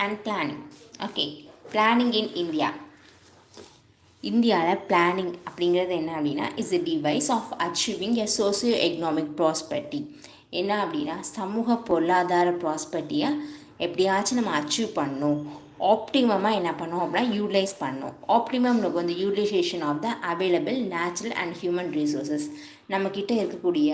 and planning. Okay, planning in India. இந்தியாவில் planning அப்படிங்கிறது என்ன அப்படின்னா is a device of achieving a socio-economic prosperity. என்ன அப்படின்னா சமூக பொருளாதார ப்ராஸ்பர்ட்டியை எப்படியாச்சும் நம்ம அச்சீவ் பண்ணணும், ஆப்டிமமாக என்ன பண்ணோம் அப்படின்னா யூட்டிலைஸ் பண்ணணும். ஆப்டிமம் வந்து utilization of the available natural and human resources. நம்மக்கிட்ட இருக்கக்கூடிய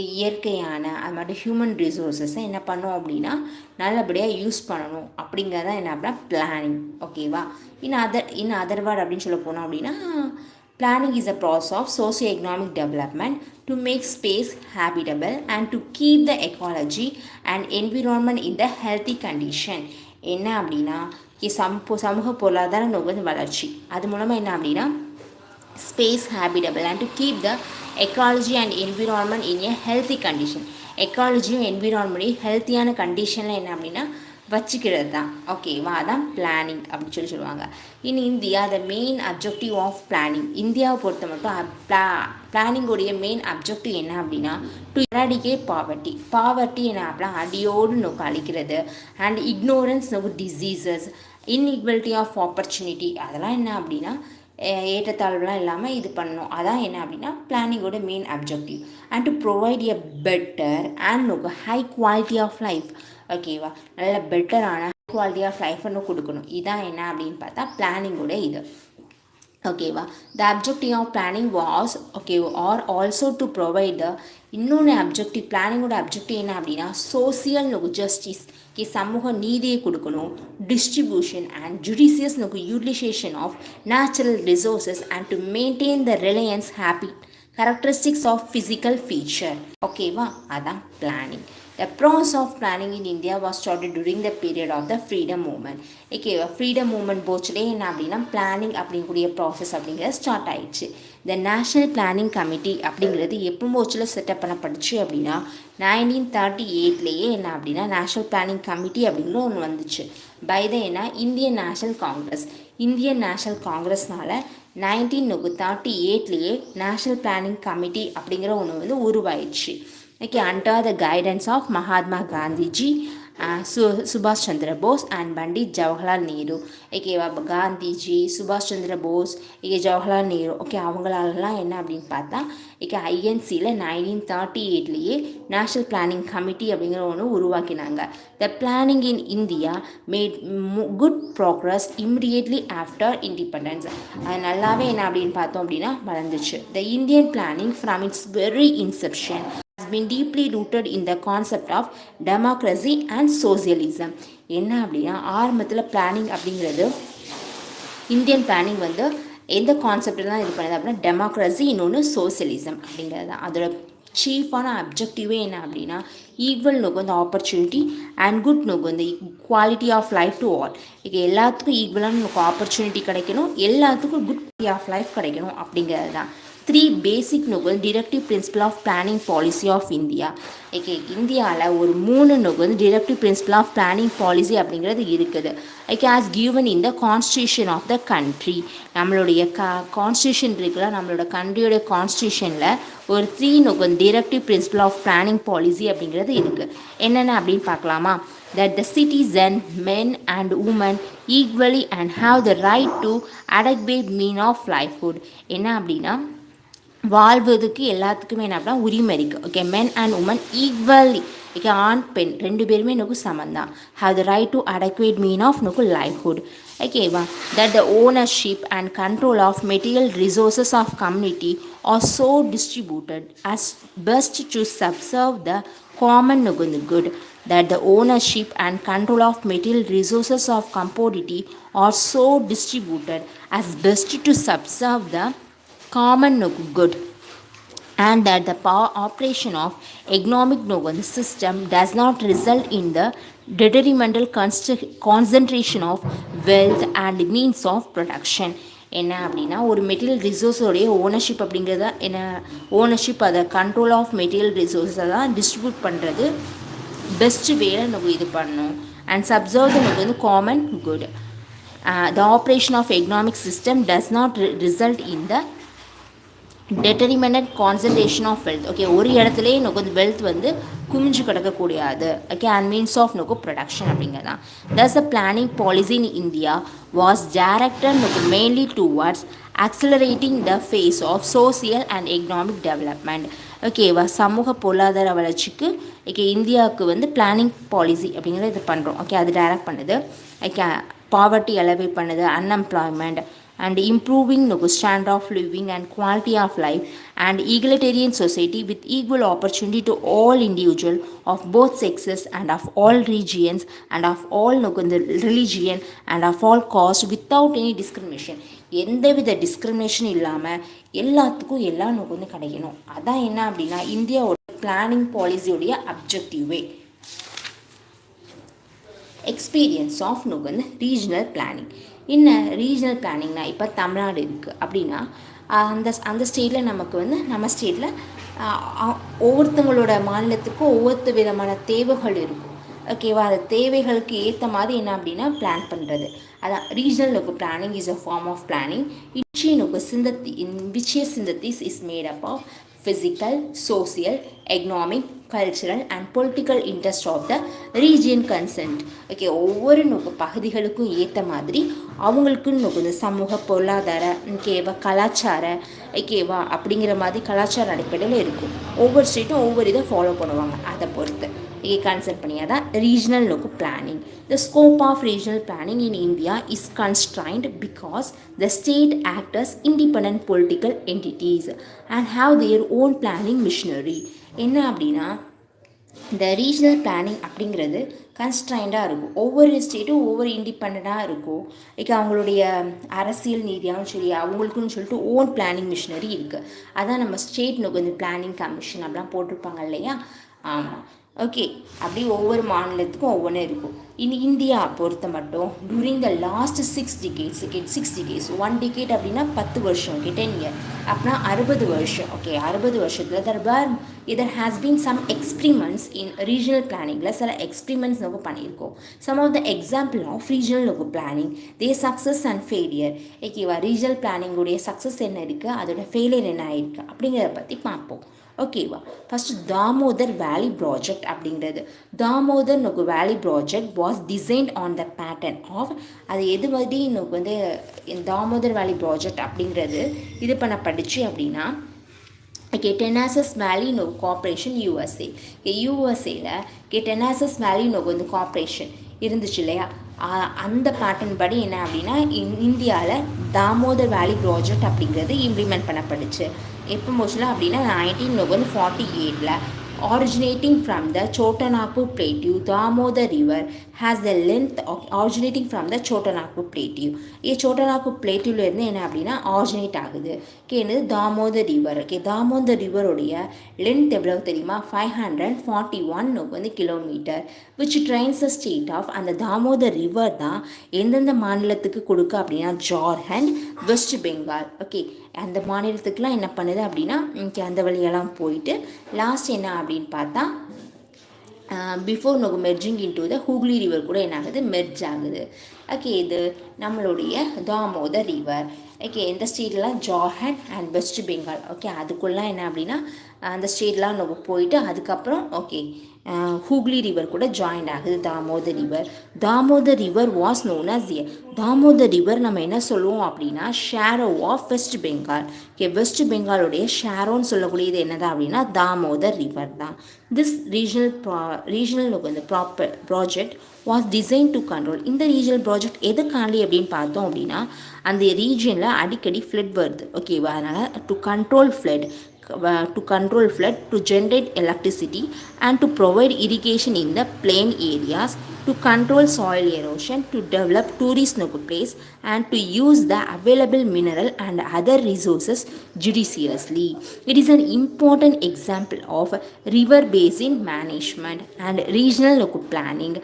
இயற்கையான அது மாதிரி ஹியூமன் ரிசோர்ஸஸை என்ன பண்ணோம் அப்படின்னா நல்லபடியாக யூஸ் பண்ணணும் அப்படிங்கிறதான் என்ன அப்படின்னா பிளானிங். ஓகேவா? இன் அதர் வேர்ட் அப்படின்னு சொல்ல போனோம் அப்படின்னா planning is a process of socio-economic development to make space habitable and to keep the ecology and environment in the healthy condition. என்ன அப்படின்னா சமூக பொருளாதார நோக்கு வளர்ச்சி, அது மூலமாக என்ன அப்படின்னா space habitable and to keep the ecology and environment in a healthy condition. எக்காலஜியும் என்விரான்மெண்ட்டையும் ஹெல்த்தியான கண்டிஷனில் என்ன அப்படின்னா வச்சுக்கிறது தான். ஓகேவா? அதான் பிளானிங் அப்படின்னு சொல்லுவாங்க. In India the main objective of planning, இந்தியாவை பொறுத்த மட்டும் பிளானிங்கோடைய மெயின் அப்ஜெக்டிவ் என்ன அப்படின்னா டு எராடிகேட் பாவர்ட்டி என்ன அப்படின்னா அடியோடு நோக்கு அழிக்கிறது, அண்ட் இக்னோரன்ஸ் நோக்கு டிசீசஸ், இன்இக்வாலிட்டி ஆஃப் ஆப்பர்ச்சுனிட்டி, அதெல்லாம் என்ன அப்படின்னா ஏற்றத்தாழ்வுலாம் இல்லாமல் இது பண்ணணும். அதான் என்ன அப்படின்னா பிளானிங்கோட main objective. And to provide a better and நோக்கு ஹை குவாலிட்டி ஆஃப் லைஃப். ஓகேவா? நல்ல பெட்டரான குவாலிட்டி ஆஃப் லைஃப்னு கொடுக்கணும். இதான் என்ன அப்படின்னு பார்த்தா பிளானிங்கோட இது. ஓகேவா? The objective of planning was okay are also to provide the இன்னொன்று அப்ஜெக்டிவ், பிளானிங்கோட அப்ஜெக்டிவ் என்ன அப்படின்னா சோசியல் நோக்கு ஜஸ்டிஸ், சமூக நீதியை கொடுக்கணும், டிஸ்ட்ரிபியூஷன் அண்ட் ஜுடிஷியஸ் நோக்கு utilization of natural resources and to maintain the reliance happy characteristics of physical feature. ஓகேவா? அதான் planning. The process of planning in India was started during the period of the freedom movement. ஓகேவா? Freedom moment போச்சுலே என்ன அப்படின்னா planning அப்படிங்கக்கூடிய process அப்படிங்கிறது start ஆயிடுச்சு. த national Planning committee அப்படிங்கிறது எப்போ போச்சில் செட்டப் பண்ணப்படுச்சு அப்படின்னா 1938லேயே என்ன அப்படின்னா நேஷ்னல் பிளானிங் கமிட்டி அப்படிங்கிற ஒன்று வந்துச்சு. பை த என்ன Indian National Congress. Indian National காங்கிரஸ்னால் 1938லேயே நேஷ்னல் பிளானிங் கமிட்டி அப்படிங்கிற ஒன்று வந்து உருவாயிடுச்சு. Okay, under the guidance of Mahatma Gandhiji, சுபாஷ் சந்திர போஸ் அண்ட் பண்டிட் ஜவஹர்லால் நேரு. ஓகேவா? காந்திஜி, சுபாஷ் சந்திர போஸ், ஜவஹர்லால் நேரு, ஓகே, அவங்களாலலாம் என்ன அப்படின்னு பார்த்தா ஐஎன்சியில் 1938லேயே நேஷ்னல் பிளானிங் கமிட்டி அப்படிங்கிற ஒன்று உருவாக்கினாங்க. The planning in India made good progress immediately after independence. அது நல்லாவே என்ன அப்படின்னு பார்த்தோம் அப்படின்னா வளர்ந்துச்சு. The Indian planning from its very Inception has been deeply rooted in the concept of democracy and socialism. என்ன அப்படின்னா ஆரம்பத்தில் பிளானிங் அப்படிங்கிறது இந்தியன் பிளானிங் வந்து எந்த கான்செப்ட்லாம் இது பண்ணுது அப்படின்னா டெமோக்ரஸி, இன்னொன்று சோசியலிசம் அப்படிங்கிறது தான். அதோட சீஃபான அப்ஜெக்டிவே என்ன அப்படின்னா ஈக்குவல் நோக்கு வந்து ஆப்பர்ச்சுனிட்டி அண்ட் குட் நோக்கு வந்து quality of life to all. இது எல்லாத்துக்கும் ஈக்குவலான நோக்கு ஆப்பர்ச்சுனிட்டி கிடைக்கணும், எல்லாத்துக்கும் குட் குவாலிட்டி ஆஃப் லைஃப் கிடைக்கணும் அப்படிங்கிறது தான். 3 பேசிக் நோக்கு வந்து directive principle of planning policy of India. Okay, இந்தியாவில் ஒரு 3 நோக்கு வந்து directive principle of planning policy அப்படிங்கிறது இருக்குது. Okay, as given in the constitution of the country. நம்மளுடைய கான்ஸ்டியூஷன் இருக்குல்ல, நம்மளோட கண்ட்ரியோட கான்ஸ்டியூஷனில் ஒரு 3 நோக்கு வந்து directive principle of planning policy அப்படிங்கிறது இருக்குது. என்னென்ன அப்படின்னு பார்க்கலாமா? That the citizen, men and women equally and have the right to adequate mean of livelihood. என்ன அப்படின்னா வாழ்வதுக்கு எல்லாத்துக்குமே என்ன அப்படின்னா உரிமை இருக்குது. Okay, men and women equally, okay, ஆண் பெண் 2 பேருமே நோக்கு சமந்தான். Have the right to adequate mean of நோக்கு லைஃப்ஹுட். ஓகேவா? That the ownership and control of material resources of community are so distributed as best to subserve the common நோக்கு good. That the ownership and control of material resources of commodity are so distributed as best to subserve the common good, and that the power operation of economic system does not result in the detrimental concentration of wealth and means of production. என்ன அப்படின்னா ஒரு material ரிசோர்ஸோடைய ownership அப்படிங்கிறத என்ன ownership, அதை control of material ரிசோர்ஸை தான் distribute பண்ணுறது best வேலை நம்ம இது பண்ணணும். அண்ட் சப்சர்வ் நமக்கு வந்து common good. The operation of economic system does not result in the determinate concentration of wealth. Okay, ஒரு இடத்துலயே நமக்கு வந்து wealth வந்து குமிஞ்சு கிடக்கக்கூடாது. Okay, and means of நமக்கு production அப்படிங்கிறதான். Thus the planning policy in India was directed mainly towards accelerating the phase of social and economic development. ஓகேவா, சமூக பொருளாதார வளர்ச்சிக்கு ஓகே இந்தியாவுக்கு வந்து பிளானிங் பாலிசி அப்படிங்கிறது இது பண்ணுறோம். ஓகே, அது டைரக்ட் பண்ணுது. ஓகே, பாவர்ட்டி எலவேட் பண்ணுது, unemployment and improving no standard of living and quality of life and egalitarian society with equal opportunity to all individual of both sexes and of all regions and of all no religion and of all caste without any discrimination. எந்தவித discrimination இல்லாமல் எல்லாத்துக்கும் எல்லாம் நமக்கு வந்து கிடைக்கணும். அதான் என்ன அப்படின்னா இந்தியாவோட பிளானிங் பாலிசியோடைய அப்ஜெக்டிவே. எக்ஸ்பீரியன்ஸ் ஆஃப் நமக்கு வந்து ரீஜனல் பிளானிங். என்ன ரீஜனல் பிளானிங்னா, இப்போ தமிழ்நாடு இருக்குது அப்படின்னா அந்த ஸ்டேட்டில் நமக்கு வந்து நம்ம ஸ்டேட்டில் ஒவ்வொருத்தங்களோட மாநிலத்துக்கும் ஒவ்வொரு விதமான தேவைகள் இருக்கும். ஓகேவா, அந்த தேவைகளுக்கு ஏற்ற மாதிரி என்ன அப்படின்னா பிளான் பண்ணுறது. அதான் ரீஜனல் நோக்கு planning is a form of planning which synthesis is made up of physical, social, economic, cultural and political interest of the region concerned. Okay, ஒவ்வொரு நோக்கு பகுதிகளுக்கும் ஏற்ற மாதிரி அவங்களுக்குன்னு நோக்கு இந்த சமூக பொருளாதார ஓகேவா கலாச்சார ஓகேவா அப்படிங்கிற மாதிரி கலாச்சார அடிப்படையில் இருக்கும். ஒவ்வொரு ஸ்டேட்டும் ஒவ்வொரு இதை ஃபாலோ பண்ணுவாங்க. அதை பொறுத்து கன்செப்ட் பண்ணியாக தான் ரீஜனல் நோக்கு planning. The scope of regional planning in India is constrained because the state act as independent political entities and have their own planning machinery. என்ன அப்படின்னா இந்த ரீஜனல் பிளானிங் அப்படிங்கிறது கன்ஸ்ட்ரைண்டாக இருக்கும். ஒவ்வொரு ஸ்டேட்டும் ஒவ்வொரு இண்டிபெண்ட்டாக இருக்கும். லைக் அவங்களுடைய அரசியல் நீதியாகவும் சரி அவங்களுக்குன்னு சொல்லிட்டு ஓன் பிளானிங் மிஷினரி இருக்குது. அதான் நம்ம ஸ்டேட் நோக்கு இந்த பிளானிங் கமிஷன் அப்படிலாம் போட்டிருப்பாங்க இல்லையா. ஆமாம், ஓகே, அப்படி ஒவ்வொரு மாநிலத்துக்கும் ஒவ்வொன்று இருக்கும். இந்தியா பொறுத்த மட்டும் during the last 6 decades 1 decade அப்படின்னா 10 வருஷம். ஓகே, 10 year அப்படின்னா 60 வருஷம். ஓகே, 60 வருஷத்தில் there has been some experiments in regional planningல சில எக்ஸ்பிரிமெண்ட்ஸ் நம்ம பண்ணியிருக்கோம். some of the example of regional local planning, their success and failure. ஓகேவா, ரீஜனல் பிளானிங்குடைய சக்ஸஸ் என்ன இருக்குது, அதோட ஃபெயிலியர் என்ன ஆயிருக்கு அப்படிங்கிறத பற்றி பார்ப்போம். ஓகேவா, ஃபஸ்ட்டு தாமோதர் வேலி ப்ராஜெக்ட் அப்படிங்கிறது. தாமோதர் நோக்கு valley project was designed on the pattern of, அது எது மாதிரி நோக்கு வந்து தாமோதர் வேலி ப்ராஜெக்ட் அப்படிங்கிறது இது பண்ணப்பட்டுச்சு அப்படின்னா ஓகே டெனாசஸ் வேலி நோ கார்பரேஷன் யூஎஸ்ஏ. யூஎஸ்ஏல டெனாசஸ் வேலி நோ வந்து கார்பரேஷன் இருந்துச்சு இல்லையா. அந்த பேட்டர்ன் படி என்ன அப்படின்னா இந்தியாவில் தாமோதர் வேலி ப்ராஜெக்ட் அப்படிங்கிறது இம்ப்ளிமெண்ட் பண்ணப்பட்டுச்சு. எப்போ மோஸ்ட்லாம் அப்படின்னா 1948 originating from the Chotanagpur Plateau. Damodar River has the length of originating from the Chotanagpur Plateau. Chotanagpur Plateau இருந்து என்ன அப்படின்னா ஆரிஜினேட் ஆகுது. என்னது தாமோதர் ரிவர். ஓகே, தாமோதர் ரிவருடைய லென்த் எவ்வளவு தெரியுமா, 541 வந்து kilometre. Which drains the state of, அந்த தாமோதர் ரிவர் தான் எந்தெந்த மாநிலத்துக்கு கொடுக்க அப்படின்னா ஜார்க்கண்ட், வெஸ்ட் பெங்கால். ஓகே, அந்த மாநிலத்துக்குலாம் என்ன பண்ணுது அப்படின்னா அந்த வழியெல்லாம் போயிட்டு லாஸ்ட் என்ன அப்படின்னு பார்த்தா பிஃபோர் நோக்கு merging into the Hooghly river கூட என்ன ஆகுது, மெர்ஜ் ஆகுது. ஓகே, இது நம்மளுடைய தாமோதர் ரிவர். ஓகே, இந்த ஸ்டேட்லாம் ஜார்க்கண்ட் அண்ட் வெஸ்ட் பெங்கால். ஓகே, அதுக்குள்ளே என்ன அப்படின்னா அந்த ஸ்டேட்லாம் நம்ம போயிட்டு அதுக்கப்புறம் ஓகே ஹூக்ளி ரிவர் கூட ஜாயின் ஆகுது Damodar river. Damodar river was known as a, Damodar river நம்ம என்ன சொல்லுவோம் அப்படின்னா sorrow of West Bengal. Okay, West பெங்காலுடைய ஷேரோன்னு சொல்லக்கூடியது என்னதான் அப்படின்னா தாமோதர் ரிவர் தான். திஸ் ரீஜனல் இந்த project was design to control. இந்த ரீஜனல் ப்ராஜெக்ட் எதுக்காண்டி அப்படின்னு பார்த்தோம் அப்படின்னா அந்த ரீஜனில் அடிக்கடி ஃப்ளட் வருது. ஓகேவா, அதனால் to control flood, to generate electricity and to provide irrigation in the plain areas, to control soil erosion, to develop tourist place and to use the available mineral and other resources judiciously. It is an important example of river basin management and regional local planning.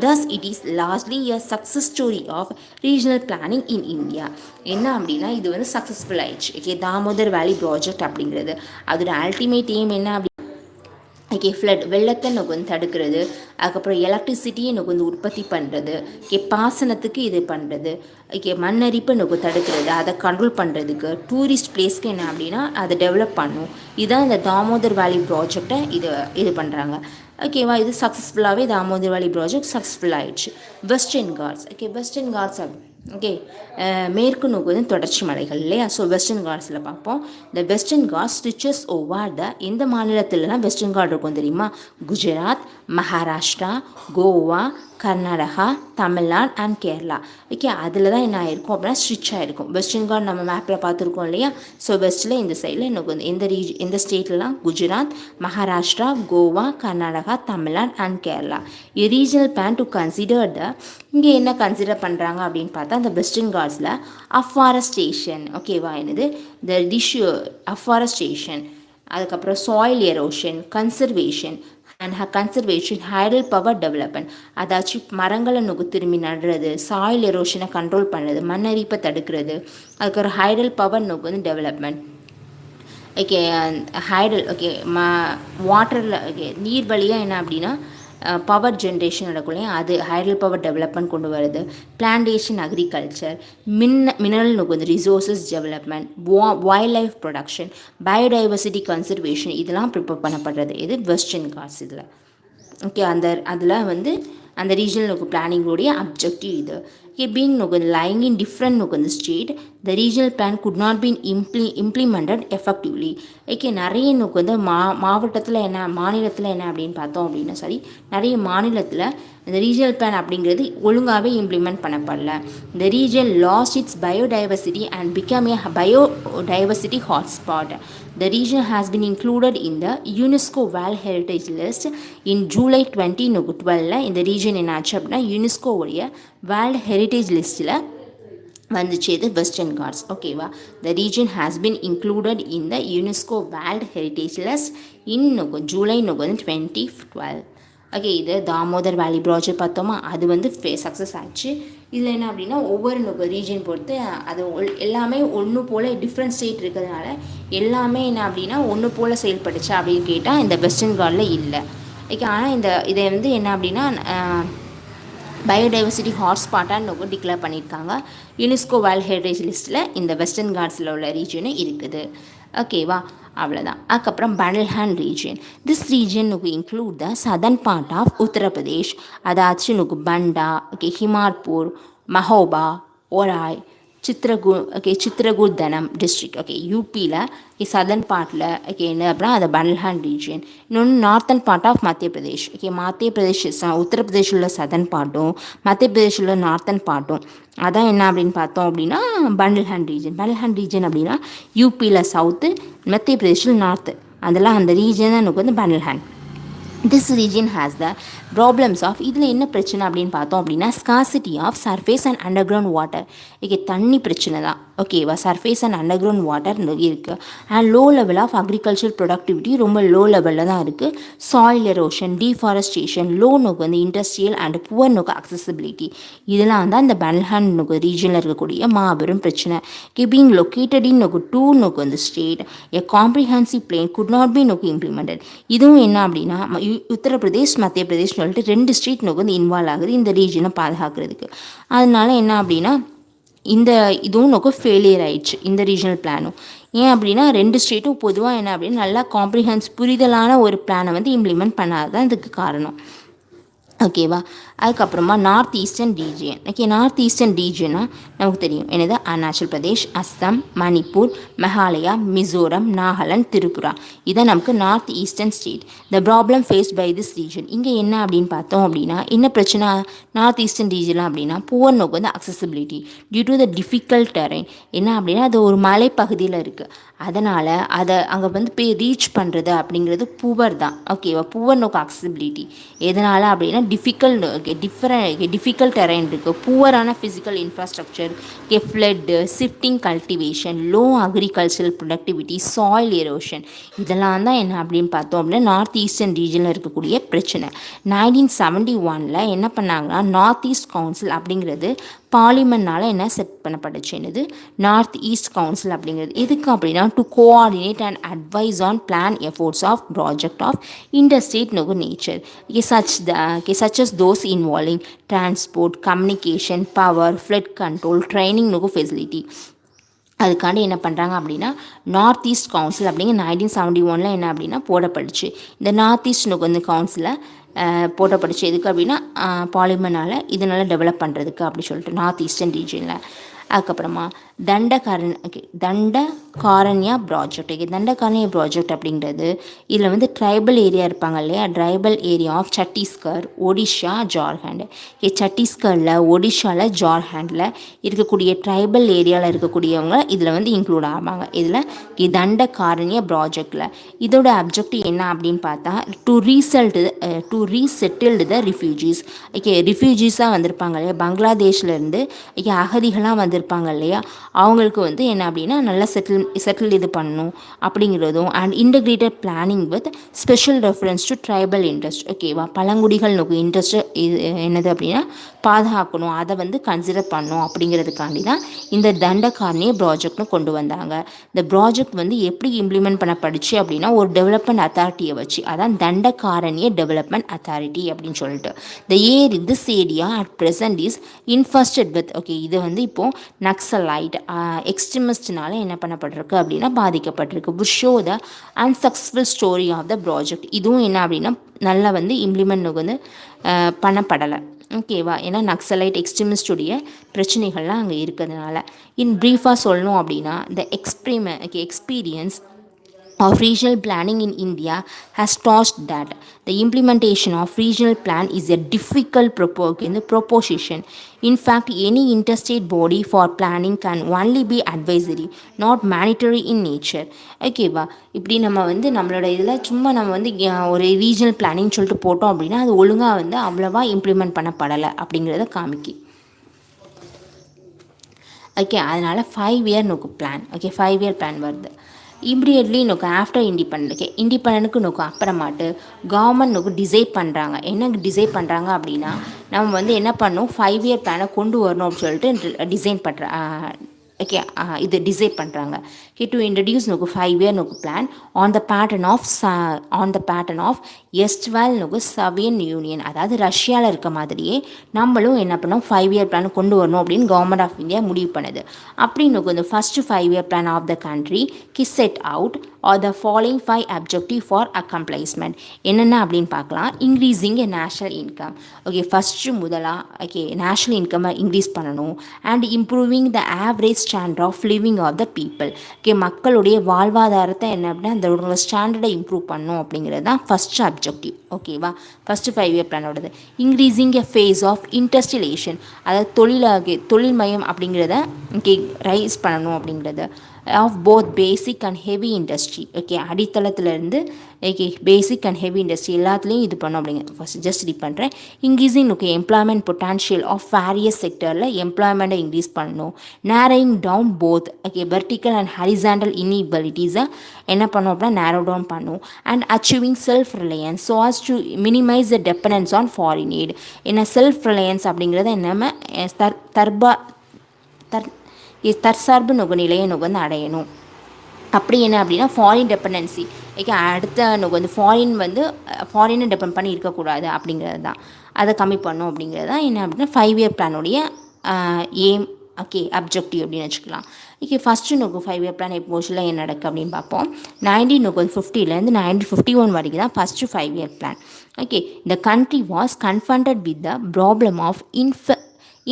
Thus it is largely a success story of regional planning in India. என்ன அப்படின்னா இது வந்து successful ஆயிடுச்சு. Okay, Damodar valley project அப்படிங்கிறது அதோட ultimate aim என்ன அப்படி okay flood வெள்ளத்தை எனக்கு வந்து தடுக்கிறது, அதுக்கப்புறம் எலக்ட்ரிசிட்டியை எனக்கு வந்து உற்பத்தி பண்ணுறது, ஓகே பாசனத்துக்கு இது பண்ணுறது, ஓகே மண்ணரிப்பை எனக்கு தடுக்கிறது, அதை கண்ட்ரோல் பண்ணுறதுக்கு டூரிஸ்ட் பிளேஸ்க்கு என்ன அப்படின்னா அதை டெவலப் பண்ணும். இதுதான் இந்த தாமோதர் வேலி ப்ராஜெக்டை இது பண்ணுறாங்க. ஓகேவா, இது சக்ஸஸ்ஃபுல்லாகவே தாமோதர் வேலி ப்ராஜெக்ட் சக்ஸஸ்ஃபுல் ஆயிடுச்சு. Western ghats, okay western ghats okay மேற்கு நோக்கு வந்து தொடர்ச்சி மலைகள் இல்லையா. ஸோ வெஸ்டர்ன் காட்ஸில் பார்ப்போம். இந்த வெஸ்டர்ன் காட்ஸ் ஸ்டிச்சஸ் ஓவர் எந்த மாநிலத்திலலாம் வெஸ்டர்ன் காட் இருக்கும் தெரியுமா? குஜராத், மகாராஷ்டிரா, கோவா, கர்நாடகா, தமிழ்நாடு அண்ட் கேரளா. ஓகே அதில் தான் என்ன ஆயிருக்கும் அப்படின்னா ஸ்ட்ரிச் ஆகிருக்கும். வெஸ்டர்ன் காட் நம்ம மேப்பில் பார்த்துருக்கோம் இல்லையா. ஸோ வெஸ்ட்டில் இந்த சைடில் எனக்கு வந்து எந்த ஸ்டேட்லலாம் Gujarat, Maharashtra, Goa, Karnataka, Tamil Nadu and Kerala. Regional plan to consider இங்கே என்ன கன்சிடர் பண்ணுறாங்க அப்படின்னு பார்த்தா அந்த வெஸ்டர்ன் காட்ஸில் அஃபாரஸ்டேஷன், ஓகேவா என்னது இந்த அஃபாரஸ்டேஷன், அதுக்கப்புறம் soil erosion, conservation hydel power development, அதாச்சும் மரங்களை நோக்கு திரும்பி நடுறது, சாயில் எரோஷனை கண்ட்ரோல் பண்ணுறது, மண்ணரிப்பை தடுக்கிறது, அதுக்கப்புறம் ஹைடல் பவர் நோக்கு வந்து டெவலப்மெண்ட். ஓகே ஹைடல் ஓகே வாட்டரில் ஓகே நீர் வழியாக என்ன அப்படின்னா பவர் ஜென்ரேஷன் நடக்கும் இல்லையா, அது ஹைடல் பவர் டெவலப்மெண்ட் கொண்டு வருது. பிளான்டேஷன் அக்ரிகல்ச்சர், மினரல் வந்து resources development, wild life production, biodiversity conservation, இதெல்லாம் ப்ரிப்பேர் பண்ணப்படுறது இது வெஸ்டர்ன் காட்ஸ் இதில். ஓகே அதில் வந்து அந்த ரீஜனல் பிளானிங்கோடைய அப்ஜெக்டிவ் இது. Okay, being lying in different state, the regional plan could not be implemented effectively. Okay நிறைய வந்து மாவட்டத்தில் என்ன மாநிலத்தில் என்ன அப்படின்னு பார்த்தோம் அப்படின்னா சரி நிறைய மாநிலத்தில் இந்த ரீஜனல் பிளான் அப்படிங்கிறது ஒழுங்காகவே இம்ப்ளிமெண்ட் பண்ணப்படல. இந்த region last it's biodiversity and become a biodiversity hotspot. The region has been included in the UNESCO World Heritage List in July 2012. இந்த ரீஜன் என்னாச்சு அப்படின்னா யுனெஸ்கோ உடைய வேர்ல்டு ஹெரிட்டேஜ் லிஸ்ட்டில் வந்துச்சு இது வெஸ்டர்ன் காட்ஸ். ஓகேவா, the region has been included in the UNESCO world heritage list in July 2012. Okay இது Damodar valley project பார்த்தோமா, அது வந்து சக்ஸஸ் ஆச்சு. இதில் என்ன அப்படின்னா ஒவ்வொரு ரீஜன் பொறுத்து அது எல்லாமே ஒன்று போல் டிஃப்ரெண்ட் ஸ்டேட் இருக்கிறதுனால எல்லாமே என்ன அப்படின்னா ஒன்று போல் செயல்பட்டுச்சா அப்படின்னு கேட்டால் இந்த வெஸ்டர்ன் காட்டில் இல்லை. ஓகே ஆனால் இதை வந்து என்ன அப்படின்னா பயோடைவர்சிட்டி ஹாட்ஸ்பாட்டாக டிக்ளேர் பண்ணியிருக்காங்க. யுனெஸ்கோ வேர்ல்ட் ஹெரிட்டேஜ் லிஸ்ட்டில் இந்த வெஸ்டர்ன் காட்ஸில் உள்ள ரீஜனும் இருக்குது. ஓகேவா, அவ்வளோதான். அதுக்கப்புறம் Bundelkhand region. This region include the southern part of Uttar Pradesh, அதாச்சும் பண்டா, ஓகே ஹிமார்பூர், மஹோபா, ஒராய், சித்ரகூர் தனம் டிஸ்ட்ரிக்ட், ஓகே யூபியில் சதர்ன் பார்ட்டில் ஓகே என்ன அப்படின்னா அது பண்டல்ஹாண்ட் ரீஜன். இன்னொன்று northern part of Madhya Pradesh, okay மத்திய பிரதேஷ் உத்தரப்பிரதேஷில் உள்ள சதர்ன் பார்ட்டும் மத்திய பிரதேஷில் உள்ள நார்த்தன் பார்ட்டும் அதான் என்ன அப்படின்னு பார்த்தோம் அப்படின்னா பண்டல்ஹாண்ட் ரீஜன். பண்டல்ஹாண்ட் ரீஜன் அப்படின்னா யூபியில் சவுத்து, மத்திய பிரதேஷில் நார்த்து, அதெல்லாம் அந்த ரீஜன் தான் எனக்கு வந்து Bundelkhand. This region has the problems of இதில் என்ன பிரச்சனை அப்படின்னு பார்த்தோம் அப்படின்னா scarcity of surface and underground water. Okay தண்ணி பிரச்சனை தான். ஓகேவா, surface and underground water இருக்குது. And low level of agriculture productivity ரொம்ப லோ லெவலில் தான் இருக்குது. சாயில் எரோஷன், டீஃபாரஸ்டேஷன், லோ வந்து இண்டஸ்ட்ரியல் அண்ட் புவர் அக்சசிபிலிட்டி, இதெல்லாம் தான் இந்த பண்டல்ஹாண்ட் ரீஜனில் இருக்கக்கூடிய மாபெரும் பிரச்சனை. பீங் லொக்கேட்டட் இன் டூ வந்து state a comprehensive plan could not be implemented. இதுவும் என்ன அப்படின்னா உத்தரப்பிரதேஷ் மத்திய பிரதேஷ் சொல்லிட்டு 2 ஸ்டேட் வந்து இன்வால்வ் ஆகுது இந்த ரீஜனை பாதுகாக்கிறதுக்கு. அதனால என்ன அப்படின்னா இதுவும் ஃபெயிலியர் ஆயிடுச்சு இந்த ரீஜனல் பிளானும். ஏன் அப்படின்னா 2 ஸ்டேட்டும் பொதுவாக என்ன அப்படின்னா நல்லா புரிதலான ஒரு பிளானை வந்து இம்ப்ளிமெண்ட் பண்ணாதான் இதுக்கு காரணம். ஓகேவா, அதுக்கப்புறமா north eastern region. Okay north eastern ரீஜியனா நமக்கு தெரியும் என்னது அருணாச்சல் பிரதேஷ், அஸ்ஸாம், மணிப்பூர், மெகாலயா, மிசோரம், நாகாலாந்து, திரிபுரா, இதான் நமக்கு north eastern state. The problem faced by this region இங்கே என்ன அப்படின்னு பார்த்தோம் அப்படின்னா என்ன பிரச்சனை நார்த் ஈஸ்டர்ன் ரீஜன் அப்படின்னா புவர் வந்து accessibility due to the difficult terrain. என்ன அப்படின்னா அது ஒரு மலைப்பகுதியில் இருக்குது, அதனால் அதை அங்கே வந்து போய் ரீச் பண்ணுறது அப்படிங்கிறது புவர் தான். ஓகேவா, புவர் அக்சசிபிலிட்டி எதனால் அப்படின்னா டிஃபிகல்ட் ஓகே டிஃபிகல்ட் டெரைன் இருக்குது, புவரான physical infrastructure, flood, shifting cultivation, low agricultural productivity, soil erosion, இதெல்லாம் தான் என்ன அப்படின்னு பார்த்தோம் அப்படின்னா நார்த் ஈஸ்டர்ன் ரீஜனில் இருக்கக்கூடிய பிரச்சனை. 1971 என்ன பண்ணாங்கன்னா நார்த் ஈஸ்ட் கவுன்சில் அப்படிங்கிறது பார்லிமெண்ட்னால் என்ன செட் பண்ணப்பட்டுச்சு, என்னது நார்த் ஈஸ்ட் கவுன்சில் அப்படிங்கிறது. எதுக்கு அப்படின்னா to coordinate and advise on plan efforts of project of interstate nature such as those involving transport, communication, power, flood control, training facility. அதுக்காண்டி என்ன பண்ணுறாங்க அப்படின்னா நார்த் ஈஸ்ட் கவுன்சில் அப்படிங்கிற 1971 என்ன அப்படின்னா போடப்பட்டுச்சு. இந்த நார்த் ஈஸ்ட் வந்து கவுன்சிலை போடப்பட்டுச்சு எதுக்கு அப்படின்னா பார்லிமெண்ட்னால் இதனால் டெவலப் பண்ணுறதுக்கு அப்படி சொல்லிட்டு நார்த் ஈஸ்டர்ன் ரீஜனில். அதுக்கப்புறமா தண்டகாரண்யா ப்ராஜெக்ட். தண்டகாரண்யா ப்ராஜெக்ட் அப்படிங்கிறது இதில் வந்து ட்ரைபல் ஏரியா இருப்பாங்க இல்லையா, tribal area of Chhattisgarh, Odisha, Jharkhand. சத்தீஸ்கரில், ஒடிஷாவில், ஜார்க்கண்டில் இருக்கக்கூடிய ட்ரைபல் ஏரியாவில் இருக்கக்கூடியவங்க இதில் வந்து இன்க்ளூட் ஆவாங்க. இதில் தண்டகாரண்யா ப்ராஜெக்டில் இதோட அப்ஜெக்டிவ் என்ன அப்படின்னு பார்த்தா டு ரீசெட்டில்டு த ரிஃப்யூஜிஸ். ரிஃப்யூஜிஸாக வந்திருப்பாங்க இல்லையா, பங்களாதேஷ்லேருந்து அகதிகளாக வந்திருப்பாங்க இல்லையா, அவங்களுக்கு வந்து என்ன அப்படின்னா நல்லா செட்டில் இது பண்ணணும் அப்படிங்கிறதும். And integrated planning with special reference to tribal interest. ஓகேவா, பழங்குடிகள் இன்ட்ரெஸ்ட் இது என்னது அப்படின்னா பாதுகாக்கணும், அதை வந்து கன்சிடர் பண்ணணும் அப்படிங்கிறதுக்காண்டி தான் இந்த தண்டகாரண்ய ப்ராஜெக்ட்னு கொண்டு வந்தாங்க. இந்த ப்ராஜெக்ட் வந்து எப்படி இம்ப்ளிமெண்ட் பண்ணப்படுச்சு அப்படின்னா ஒரு டெவலப்மெண்ட் அத்தாரிட்டியை வச்சு, அதான் தண்டகாரண்ய டெவலப்மெண்ட் அத்தாரிட்டி அப்படின்னு சொல்லிட்டு. This area at present is infested with இது வந்து இப்போது நக்சலைட் எக்ஸ்ட்ரீமிஸ்ட்னால என்ன பண்ணப்பட்டிருக்கு அப்படின்னா பாதிக்கப்பட்டிருக்கு. Would show the unsuccessful story of the project. இதுவும் என்ன அப்படின்னா நல்லா வந்து இம்ப்ளிமெண்ட் வந்து பண்ணப்படலை. ஓகேவா, ஏன்னா நக்சலைட் எக்ஸ்ட்ரீமிஸ்டுடைய பிரச்சனைகள்லாம் அங்கே இருக்கிறதுனால. இன் ப்ரீஃபாக சொல்லணும் அப்படின்னா the experience of regional planning in India has taught that the implementation of regional plan is a difficult proposition. In fact, any interstate body for planning can only be advisory, not mandatory in nature. ஓகேவா, இப்படி நம்ம வந்து நம்மளோட இதில் சும்மா நம்ம வந்து ஒரு ரீஜனல் பிளானிங் சொல்லிட்டு போட்டோம் அப்படின்னா அது ஒழுங்காக வந்து அவ்வளோவா இம்ப்ளிமெண்ட் பண்ணப்படலை அப்படிங்கிறத காமிக்கி. ஓகே, அதனால் 5 year பிளான். 5 year பிளான் வருது. இம்மிடியட்லி ஆஃப்டர் இண்டிபெண்டனுக்கு அப்புறமாட்டு கவர்மெண்ட் டிசைட் பண்ணுறாங்க. என்ன டிசைட் பண்ணுறாங்க அப்படின்னா நம்ம வந்து என்ன பண்ணணும் 5 year பிளானை கொண்டு வரணும் அப்படின்னு சொல்லிட்டு டிசைன் இது டிசைட் பண்ணுறாங்க. To introduce 5 year plan on the pattern of erstwhile Soviet Union. அதாவது ரஷ்யாவில் இருக்க மாதிரியே நம்மளும் என்ன பண்ணோம் 5 year பிளான் கொண்டு வரணும் அப்படின்னு கவர்மெண்ட் ஆஃப் இந்தியா முடிவு பண்ணுது. அப்படின்னு இந்த first 5 year plan of the country set out are the following 5 objective for accomplishment. என்னென்ன அப்படின்னு பார்க்கலாம். Increasing national income. ஃபஸ்ட்டு முதலாக நேஷ்னல் இன்கம்மை இன்க்ரீஸ் பண்ணணும். And improving the average standard of living of the people. மக்களுடைய வாழ்வாதாரத்தை என்ன அப்படின்னா அதோட ஸ்டாண்டர்டை இம்ப்ரூவ் பண்ணணும் அப்படிங்கிறது தான் ஃபஸ்ட் அப்ஜெக்டிவ். ஓகேவா, ஃபஸ்ட்டு 5 year பிளானோடது. Increasing a phase of industrialisation, அதாவது தொழில் மையம் அப்படிங்கிறத ரைஸ் பண்ணணும் அப்படிங்கிறது. Of both basic and heavy industry. அடித்தளத்துலேருந்து பேசிக் அண்ட் ஹெவி இண்டஸ்ட்ரி எல்லாத்துலேயும் இது பண்ணோம் அப்படிங்க. ஃபஸ்ட் ஜஸ்ட் இது பண்ணுறேன். Increasing employment potential of various செக்டரில் எம்ப்ளாய்மெண்ட்டை இன்க்ரீஸ் பண்ணணும். Narrowing down both vertical and horizontal இன்இக்வாலிட்டிஸை என்ன பண்ணோம் அப்படின்னா நேரோ டவுன் பண்ணும். And achieving self reliance so as to minimise the dependence on foreign aid. என்ன செல்ஃப் ரிலையன்ஸ் அப்படிங்கிறத நம்ம தற்சார்பு நிலையை வந்து அடையணும். அப்படி என்ன அப்படின்னா ஃபாரின் டெபெண்டன்சி அடுத்த வந்து ஃபாரினை டிபெண்ட் பண்ணி இருக்கக்கூடாது அப்படிங்கிறது தான். அதை கம்மி பண்ணும் அப்படிங்கிறது தான் என்ன அப்படின்னா 5 year பிளானுடைய எய்ம். அப்ஜெக்டிவ் அப்படின்னு வச்சுக்கலாம். ஃபஸ்ட்டு 5 year பிளான் எப்போஷனில் என்ன நடக்குது அப்படின்னு பார்ப்போம். 1950லேருந்து 1951 வரைக்கும் தான் first 5 year plan. the country was confronted with the problem of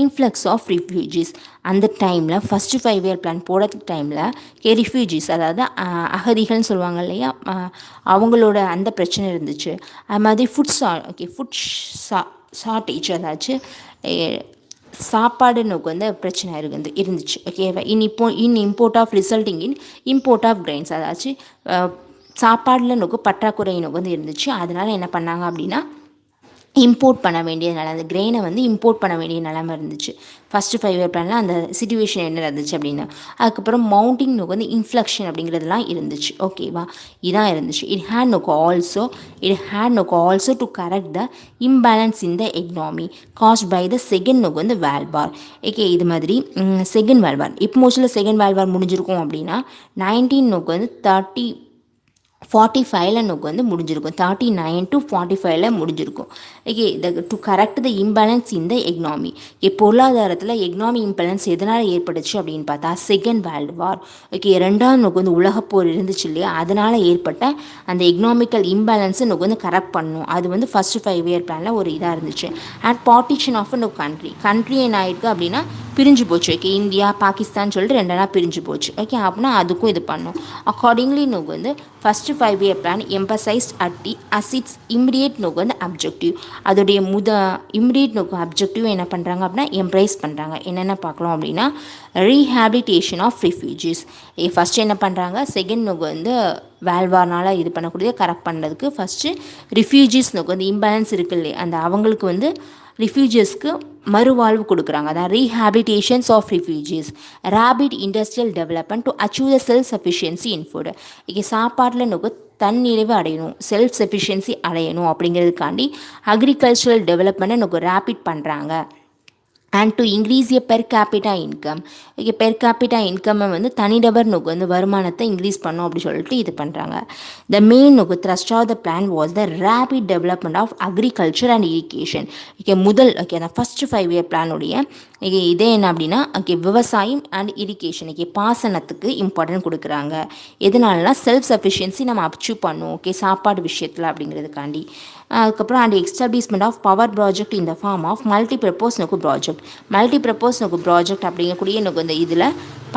influx of refugees. அந்த டைமில் ஃபஸ்ட்டு 5 year பிளான் போட டைமில் ரிஃப்யூஜிஸ் அதாவது அகதிகள்னு சொல்லுவாங்க இல்லையா, அவங்களோட அந்த பிரச்சனை இருந்துச்சு. அது மாதிரி ஃபுட் ஷார்ட்டேஜ், அதாச்சும் சாப்பாடு வந்து பிரச்சனை இருந்துச்சு. ஓகேவா, import of resulting in import of grains, அதாச்சும் சாப்பாடில் பற்றாக்குறை வந்து இருந்துச்சு. அதனால் என்ன பண்ணாங்க அப்படின்னா இம்போர்ட் பண்ண வேண்டிய நிலை, அந்த கிரெயினை வந்து இம்போர்ட் பண்ண வேண்டிய நிலைமை இருந்துச்சு. ஃபஸ்ட்டு 5 இயர் பிளானில் அந்த சுச்சுவேஷன் என்ன இருந்துச்சு அப்படின்னு. அதுக்கப்புறம் மவுண்டிங் நோக்கு வந்து இன்ஃப்ளக்ஷன் அப்படிங்கிறதுலாம் இருந்துச்சு. ஓகேவா, இதான் இருந்துச்சு. இட் ஹேட் நோக்கு also to correct the imbalance in the economy caused by the second நோக்கு வந்து வேல்வார். ஓகே, இது மாதிரி செகண்ட் வேல்வார் இப்போ மோஸ்ட்லியில் செகண்ட் வேல்வார் முடிஞ்சிருக்கும் அப்படின்னா 19 நோக்கு வந்து 45ல நோக்கு வந்து முடிஞ்சிருக்கும். 39 to 45ல முடிஞ்சிருக்கும். Okay, to correct the imbalance in the economy. பொருளாதாரத்தில் எக்னாமி இம்பேலன்ஸ் எதனால் ஏற்பட்டுச்சு அப்படின்னு பார்த்தா செகண்ட் வேர்ல்டு வார். ஓகே, ரெண்டாவது நோக்கு வந்து உலகப்போர் இருந்துச்சு இல்லையா, அதனால் ஏற்பட்ட அந்த எக்னாமிக்கல் இம்பேலன்ஸை நோக்கு வந்து கரெக்ட் பண்ணணும். அது வந்து ஃபஸ்ட்டு 5 இயர் பிளானில் ஒரு இதாக இருந்துச்சு. And partition of no country என்ன ஆயிருக்கு அப்படின்னா பிரிஞ்சு போச்சு. ஓகே, இந்தியா பாகிஸ்தான் சொல்லிட்டு ரெண்டனா பிரிஞ்சு போச்சு. ஓகே, அப்படின்னா அதுக்கும் இது பண்ணும். அக்கார்டிங்லி நோக்கு வந்து first 5 year plan emphasised it's immediate நோக்கு வந்து அப்ஜெக்டிவ். அதோடைய இமிடியேட் நோக்கு அப்ஜெக்டிவ் என்ன பண்ணுறாங்க அப்படின்னா எம்ப்ரைஸ் பண்ணுறாங்க. என்னென்ன பார்க்கலாம் அப்படின்னா ரீஹேபிலிட்டேஷன் ஆஃப் ரெஃப்யூஜிஸ். ஃபஸ்ட்டு என்ன பண்ணுறாங்க, செகண்ட் நோக்கு வந்து வேல்வார்னால் இது பண்ணக்கூடிய கரெக்ட் பண்ணுறதுக்கு ஃபஸ்ட்டு ரிஃப்யூஜிஸ் நோக்கு வந்து இம்பேலன்ஸ் இருக்கு இல்லையா, அந்த அவங்களுக்கு வந்து ரிஃப்யூஜிஸ்க்கு மறுவாழ்வு கொடுக்குறாங்க. அதான் rehabilitations of refugees. Rapid industrial development to achieve the self sufficiency in food. இங்கே சாப்பாட்டில் நோக்கு தன்னிறைவு அடையணும், செல்ஃப் சஃபிஷியன்சி அடையணும் அப்படிங்கிறதுக்காண்டி அக்ரிகல்ச்சரல் டெவலப்மெண்ட்டை நோக்கு ரேபிட் பண்ணுறாங்க. And to increase a per capita income. Okay, per capita இன்கம்மை வந்து தனிநபர் நோக்கு வந்து வருமானத்தை இன்க்ரீஸ் பண்ணோம் அப்படி சொல்லிட்டு இது பண்ணுறாங்க. த மெயின் நோக்கு thrust of the plan was the rapid development of agriculture and irrigation. Okay, அந்த ஃபஸ்ட்டு 5 இயர் பிளானுடைய இதே என்ன அப்படின்னா விவசாயம் அண்ட் இரிகேஷன். பாசனத்துக்கு இம்பார்ட்டன்ட் கொடுக்குறாங்க. எதனாலனா செல்ஃப் சஃபிஷியன்சி நம்ம அச்சீவ் பண்ணும். சாப்பாடு விஷயத்தில் அப்படிங்கிறதுக்காண்டி. அதுக்கப்புறம் and establishment of power project in the form of multipurpose நோக்கு ப்ராஜெக்ட் அப்படிங்கக்கூடிய எனக்கு வந்து இதில்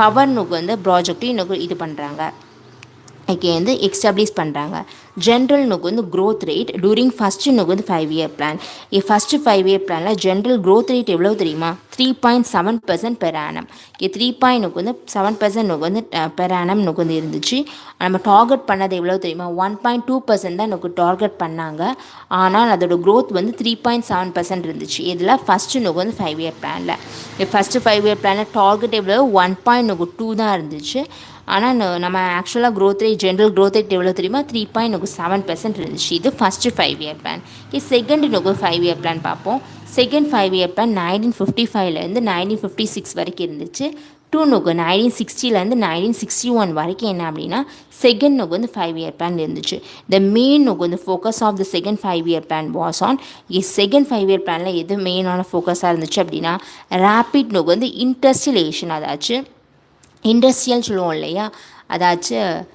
பவர் நோக்கு வந்து ப்ராஜெக்டையும் எனக்கு இது பண்ணுறாங்க. வந்து எக்ஸ்டாப்ளிஷ் பண்ணுறாங்க. ஜென்ரல் நோக்கு வந்து க்ரோத் ரேட் டூரிங் ஃபஸ்ட்டு நோக்கு வந்து 5 இயர் பிளான். ஃபஸ்ட்டு 5 இயர் பிளானில் ஜென்ரல் க்ரோத் ரேட் எவ்வளோ தெரியுமா, 3.7% பெர் ஆனம். 3.7% நோக்கு வந்து பெர் ஆனம் நோக்கு வந்து இருந்துச்சு. நம்ம டார்கெட் பண்ணது எவ்வளோ தெரியுமா, 1.2% தான் நோக்கு டார்கெட் பண்ணாங்க. ஆனால் அதோட க்ரோத் வந்து 3.7% இருந்துச்சு. இதில் ஃபஸ்ட்டு நோக்கு வந்து 5 இயர் பிளானில். ஃபஸ்ட்டு 5 இயர் பிளானில் டார்கெட் எவ்வளோ 1.2 தான் இருந்துச்சு. ஆனால் நம்ம ஆக்சுவலாக ஜென்ரல் க்ரோத் ரேட் எவ்வளோ தெரியுமா, 3.7% இருந்துச்சு. இது ஃபஸ்ட்டு 5 இயர் பிளான். செகண்ட் நோக்கு 5 இயர் பிளான் பார்ப்போம். செகண்ட் 5 இயர் பிளான் 1955லேருந்து 1956 வரைக்கும் இருந்துச்சு. நோக்கு 1960லேருந்து 1961 வரைக்கும் என்ன அப்படின்னா செகண்ட் நோக்கு வந்து 5 இயர் பிளான் இருந்துச்சு. த மெயின் நோக்கு வந்து focus of the second 5 year plan was on. Second 5 year பிளானில் எது மெயினான ஃபோக்கஸாக இருந்துச்சு அப்படின்னா ரேபிட் நோக்கு வந்து இண்டஸ்ட்ரியலேஷன். அதாச்சும் இண்டஸ்ட்ரியல் சொல்லுவோம் இல்லையா, அதாச்சும்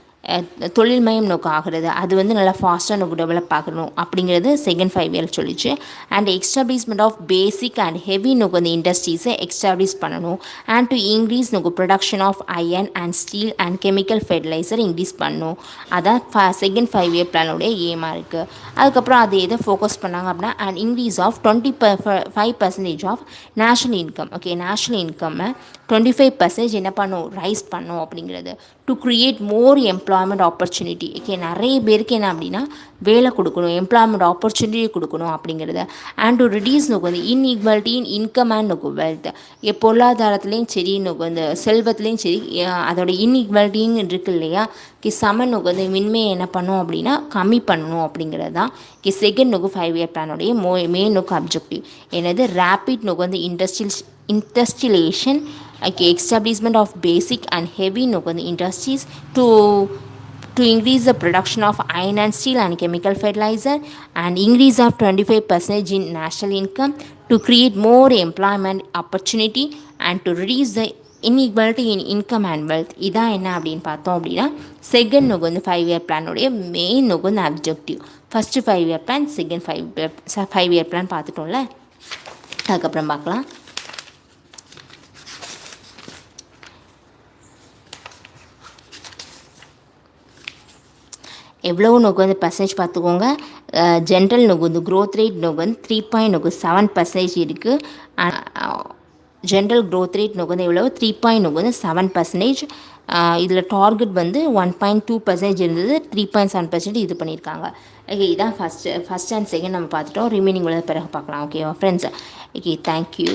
தொழில்மயம் நோக்கு ஆகிறது, அது வந்து நல்லா ஃபாஸ்ட்டாக நோக்கு டெவலப் ஆகணும் அப்படிங்கிறது செகண்ட் 5 இயர் சொல்லிச்சு. And establishment of basic and heavy நோக்கு வந்து இண்டஸ்ட்ரீஸை எக்ஸ்டாப்ளிஷ் பண்ணணும். அண்ட் டு இன்க்ரீஸ் நோக்கு production of iron and steel and chemical fertilizer increase பண்ணணும். அதான் செகண்ட் 5 இயர் பிளானுடைய ஏமாக இருக்குது. அதுக்கப்புறம் அது எதை ஃபோக்கஸ் பண்ணாங்க அப்படின்னா and increase of 25% of national income. National இன்கம்மை 25% என்ன பண்ணும், ரைஸ் பண்ணும் அப்படிங்கிறது. To create more employment opportunity. நிறைய பேருக்கு என்ன அப்படின்னா வேலை கொடுக்கணும், எம்ப்ளாய்மெண்ட் ஆப்பர்ச்சுனிட்டி கொடுக்கணும் அப்படிங்கிறது. அண்ட் டு ரிடியூஸ் நோக்கு வந்து இன்இக்வாலிட்டி இன் இன்கம் அண்ட் நோக்கு வெல்த். பொருளாதாரத்துலேயும் சரி நோக்கு வந்து செல்வத்துலேயும் சரி அதோட இன்இக்வாலிட்டின்னு இருக்கு இல்லையா, சம நோக்கு வந்து மின்மையை என்ன பண்ணும் அப்படின்னா கம்மி பண்ணணும் அப்படிங்கிறது தான் செகண்ட் நோக்கு 5 இயர் பிளானுடைய மெயின் நோக்கு அப்ஜெக்டிவ். என்னது ரேபிட் நோக்கு வந்து industrialisation. Establishment of basic and heavy nोको industries to increase the production of iron and steel and chemical fertilizer and increase of 25% in national income to create more employment opportunity and to reduce the inequality in income and wealth. இதான் என்ன அப்படின்னு பார்த்தோம் அப்படின்னா second நோக்கு வந்து 5 year பிளானுடைய main நோக்கு வந்து objective. First 5 year plan, second 5 year plan பார்த்துட்டோம்ல. அதுக்கப்புறம் பார்க்கலாம். எவ்வளோ நோக்கு வந்து பர்சன்டேஜ் பார்த்துக்கோங்க. ஜென்ரல் நோக்கு வந்து க்ரோத் ரேட் நோக்கு வந்து 3.7% இருக்குது. ஜென்ரல் க்ரோத் ரேட் நோக்கு வந்து எவ்வளோ 3.7%. இதில் டார்கெட் வந்து 1.2% இருந்தது, 3.7% இது பண்ணியிருக்காங்க. ஓகே, இதான் ஃபஸ்ட் அண்ட் செகண்ட் நம்ம பார்த்துட்டோம். ரிமைனிங் உள்ள பிறகு பார்க்கலாம். ஓகேவா ஃப்ரெண்ட்ஸ்? Okay, thank you.